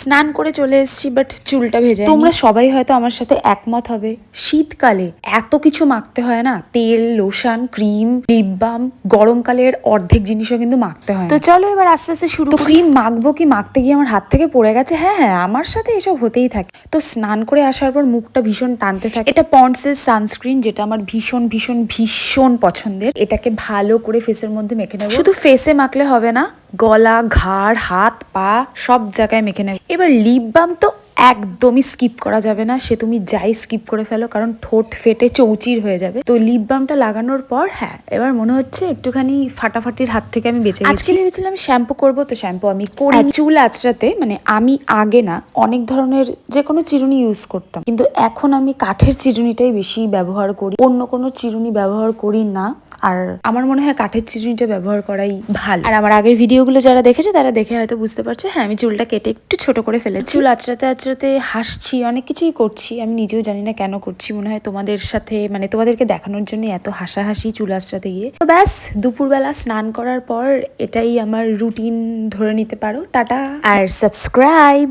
স্নান করে চলে এসেছি, বাট চুলটা ভেজে। তোমরা সবাই হয়তো আমার সাথে একমত হবে, শীতকালে এত কিছু মাখতে হয় না, তেল, লোশন, ক্রিম, লিপ বাম। গরমকালের অর্ধেক জিনিসও কিন্তু মাখতে হয়। তো চলো এবার আস্তে আস্তে শুরু। তো ক্রিম মাখবো কি মাখতে গিয়ে আমার হাত থেকে পড়ে গেছে। হ্যাঁ হ্যাঁ, আমার সাথে এসব হতেই থাকে। তো স্নান করে আসার পর মুখটা ভীষণ টানতে থাকে। এটা পন্ডসের সানস্ক্রিন, যেটা আমার ভীষণ ভীষণ ভীষণ পছন্দের। এটাকে ভালো করে ফেসের মধ্যে মেখে নেবো। শুধু ফেসে মাখলে হবে না, গলা, ঘাড়, হাত, পা সব জায়গায় মেখে নেবে। এবার লিপ বাম তো একদমই স্কিপ করা যাবে না, সে তুমি যাই স্কিপ করে ফেলো, কারণ ঠোঁট ফেটে চৌচির হয়ে যাবে। তো লিপ বামটা লাগানোর পর হ্যাঁ, এবার মনে হচ্ছে একটুখানি ফাটাফাটির হাত থেকে আমি বেঁচে গেছি। আজকে ভেবেছিলাম শ্যাম্পু করবো, তো শ্যাম্পু আমি করি। চুল আঁচড়াতে মানে আমি আগে না অনেক ধরনের যে কোনো চিরুনি ইউজ করতাম, কিন্তু এখন আমি কাঠের চিরুনিটাই বেশি ব্যবহার করি, অন্য কোনো চিরুনি ব্যবহার করি না। আর আমার মনে হয় কাঠের চিরুনিটা ব্যবহার করাই ভালো। আর আমার আগের ভিডিওগুলো যারা দেখেছে তারা দেখে হয়তো বুঝতে পারছে, হ্যাঁ আমি চুলটা কেটে একটু ছোট করে ফেলেছি। চুল আঁচড়াতে আঁচড়াতে হাসছি, অনেক কিছুই করছি, আমি নিজেও জানি না কেন করছি। মনে হয় তোমাদের সাথে মানে তোমাদেরকে দেখানোর জন্য এত হাসাহাসি চুল আঁচড়াতে গিয়ে। তো ব্যাস, দুপুরবেলা স্নান করার পর এটাই আমার রুটিন ধরে নিতে পারো। টাটা আর সাবস্ক্রাইব।